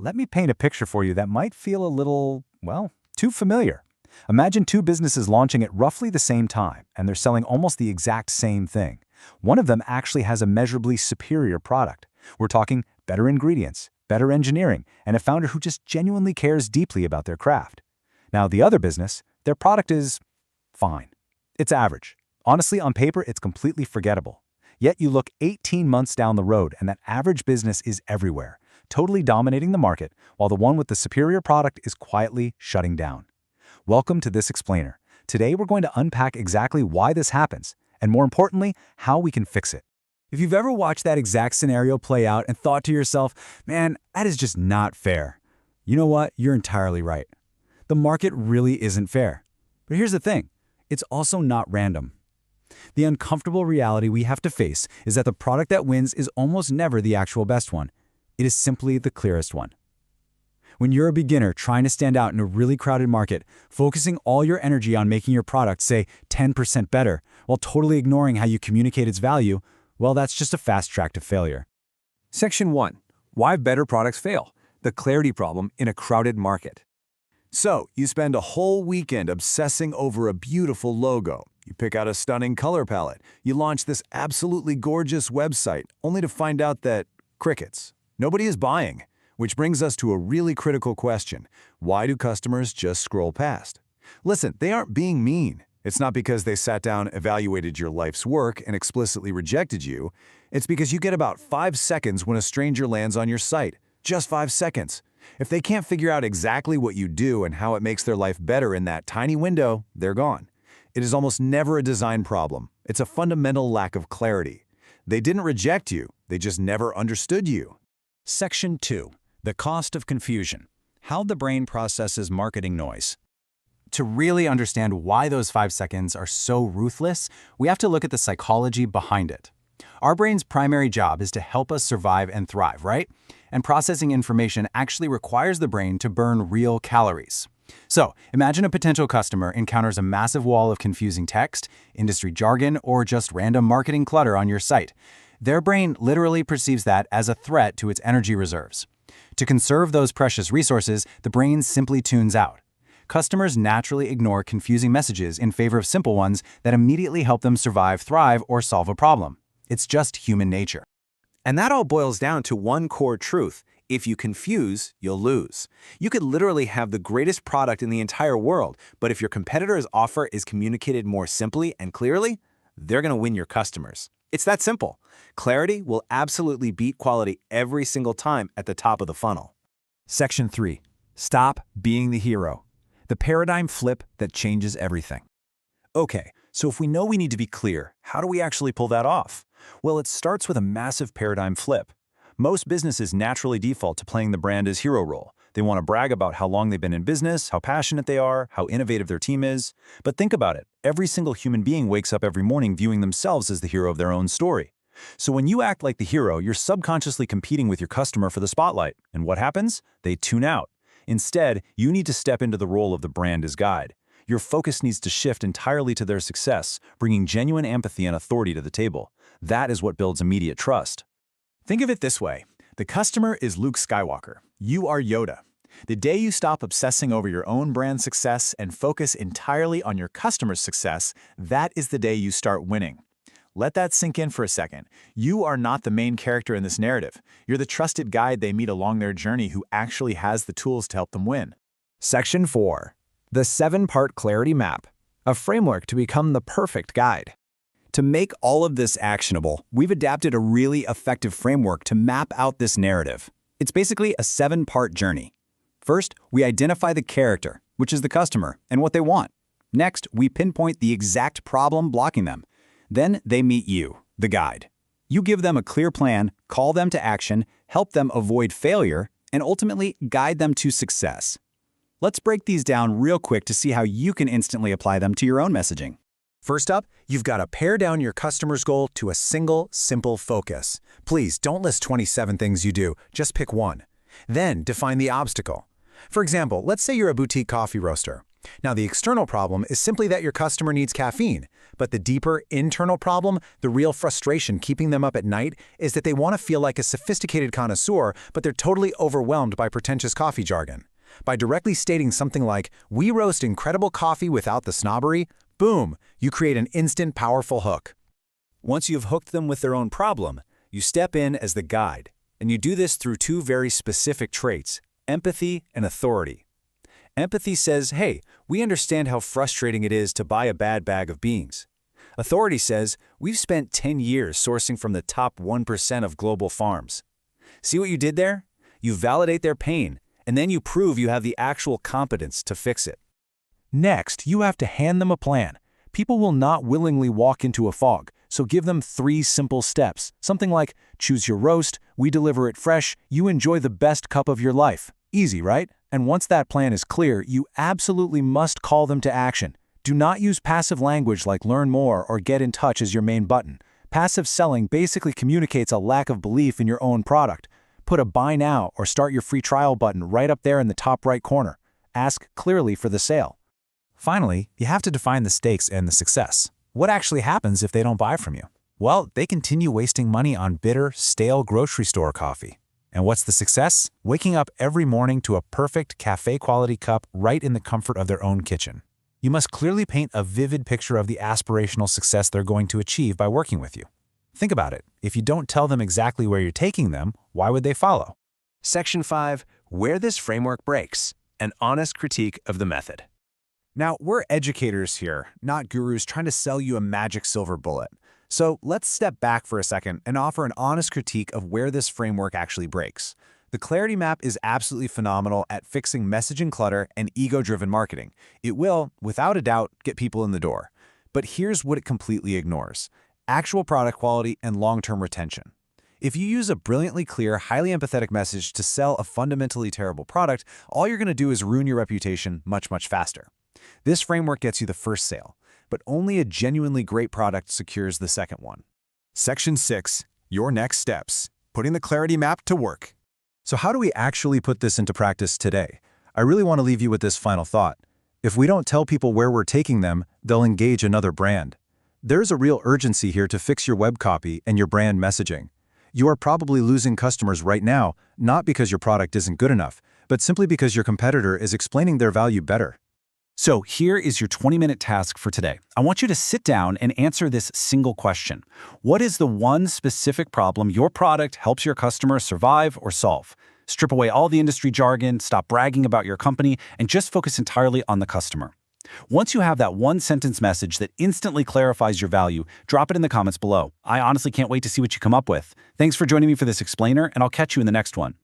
let me paint a picture for you that might feel a little, well, too familiar. Imagine two businesses launching at roughly the same time, and they're selling almost the exact same thing. One of them actually has a measurably superior product. We're talking better ingredients, better engineering, and a founder who just genuinely cares deeply about their craft. Now, the other business, their product is fine. It's average. Honestly, on paper, it's completely forgettable. Yet you look 18 months down the road and that average business is everywhere, totally dominating the market, while the one with the superior product is quietly shutting down. Welcome to This Explainer. Today we're going to unpack exactly why this happens, and more importantly, how we can fix it. If you've ever watched that exact scenario play out and thought to yourself, man, that is just not fair. You know what? You're entirely right. The market really isn't fair. But here's the thing, it's also not random. The uncomfortable reality we have to face is that the product that wins is almost never the actual best one. It is simply the clearest one. When you're a beginner trying to stand out in a really crowded market, focusing all your energy on making your product, say, 10% better, while totally ignoring how you communicate its value, well, that's just a fast track to failure. Section 1. Why better products fail. The clarity problem in a crowded market. So, you spend a whole weekend obsessing over a beautiful logo. You pick out a stunning color palette. You launch this absolutely gorgeous website, only to find out that crickets. Nobody is buying. Which brings us to a really critical question. Why do customers just scroll past? Listen, they aren't being mean. It's not because they sat down, evaluated your life's work, and explicitly rejected you. It's because you get about 5 seconds when a stranger lands on your site. Just 5 seconds. If they can't figure out exactly what you do and how it makes their life better in that tiny window, they're gone. It is almost never a design problem. It's a fundamental lack of clarity. They didn't reject you. They just never understood you. Section 2. The cost of confusion. How the brain processes marketing noise. To really understand why those 5 seconds are so ruthless, we have to look at the psychology behind it. Our brain's primary job is to help us survive and thrive, right? And processing information actually requires the brain to burn real calories. So, imagine a potential customer encounters a massive wall of confusing text, industry jargon, or just random marketing clutter on your site. Their brain literally perceives that as a threat to its energy reserves. To conserve those precious resources, the brain simply tunes out. Customers naturally ignore confusing messages in favor of simple ones that immediately help them survive, thrive, or solve a problem. It's just human nature. And that all boils down to one core truth. If you confuse, you'll lose. You could literally have the greatest product in the entire world, but if your competitor's offer is communicated more simply and clearly, they're going to win your customers. It's that simple. Clarity will absolutely beat quality every single time at the top of the funnel. Section 3. Stop being the hero. The paradigm flip that changes everything. Okay, so if we know we need to be clear, how do we actually pull that off? Well, it starts with a massive paradigm flip. Most businesses naturally default to playing the brand as hero role. They want to brag about how long they've been in business, how passionate they are, how innovative their team is. But think about it. Every single human being wakes up every morning viewing themselves as the hero of their own story. So when you act like the hero, you're subconsciously competing with your customer for the spotlight. And what happens? They tune out. Instead, you need to step into the role of the brand as guide. Your focus needs to shift entirely to their success, bringing genuine empathy and authority to the table. That is what builds immediate trust. Think of it this way. The customer is Luke Skywalker. You are Yoda. The day you stop obsessing over your own brand success and focus entirely on your customer's success, that is the day you start winning. Let that sink in for a second. You are not the main character in this narrative. You're the trusted guide they meet along their journey who actually has the tools to help them win. Section 4. The 7-part clarity map. A framework to become the perfect guide. To make all of this actionable, we've adapted a really effective framework to map out this narrative. It's basically a 7-part journey. First, we identify the character, which is the customer, and what they want. Next, we pinpoint the exact problem blocking them. Then they meet you, the guide. You give them a clear plan, call them to action, help them avoid failure, and ultimately guide them to success. Let's break these down real quick to see how you can instantly apply them to your own messaging. First up, you've got to pare down your customer's goal to a single, simple focus. Please don't list 27 things you do, just pick one. Then define the obstacle. For example, let's say you're a boutique coffee roaster. Now, the external problem is simply that your customer needs caffeine. But the deeper internal problem, the real frustration keeping them up at night, is that they want to feel like a sophisticated connoisseur, but they're totally overwhelmed by pretentious coffee jargon. By directly stating something like, "We roast incredible coffee without the snobbery," boom, you create an instant, powerful hook. Once you've hooked them with their own problem, you step in as the guide. And you do this through two very specific traits: empathy and authority. Empathy says, hey, we understand how frustrating it is to buy a bad bag of beans. Authority says, we've spent 10 years sourcing from the top 1% of global farms. See what you did there? You validate their pain, and then you prove you have the actual competence to fix it. Next, you have to hand them a plan. People will not willingly walk into a fog, so give them 3 simple steps. Something like, choose your roast, we deliver it fresh, you enjoy the best cup of your life. Easy, right? And once that plan is clear, you absolutely must call them to action. Do not use passive language like learn more or get in touch as your main button. Passive selling basically communicates a lack of belief in your own product. Put a buy now or start your free trial button right up there in the top right corner. Ask clearly for the sale. Finally, you have to define the stakes and the success. What actually happens if they don't buy from you? Well, they continue wasting money on bitter, stale grocery store coffee. And what's the success? Waking up every morning to a perfect cafe-quality cup right in the comfort of their own kitchen. You must clearly paint a vivid picture of the aspirational success they're going to achieve by working with you. Think about it. If you don't tell them exactly where you're taking them, why would they follow? Section 5, Where this framework breaks, an honest critique of the method. Now, we're educators here, not gurus trying to sell you a magic silver bullet. So let's step back for a second and offer an honest critique of where this framework actually breaks. The Clarity Map is absolutely phenomenal at fixing messaging clutter and ego-driven marketing. It will, without a doubt, get people in the door. But here's what it completely ignores: actual product quality and long-term retention. If you use a brilliantly clear, highly empathetic message to sell a fundamentally terrible product, all you're going to do is ruin your reputation much, much faster. This framework gets you the first sale, but only a genuinely great product secures the second one. Section 6, Your Next Steps, Putting the Clarity Map to Work. So how do we actually put this into practice today? I really want to leave you with this final thought. If we don't tell people where we're taking them, they'll engage another brand. There's a real urgency here to fix your web copy and your brand messaging. You are probably losing customers right now, not because your product isn't good enough, but simply because your competitor is explaining their value better. So here is your 20-minute task for today. I want you to sit down and answer this single question. What is the one specific problem your product helps your customer survive or solve? Strip away all the industry jargon, stop bragging about your company, and just focus entirely on the customer. Once you have that one-sentence message that instantly clarifies your value, drop it in the comments below. I honestly can't wait to see what you come up with. Thanks for joining me for this explainer, and I'll catch you in the next one.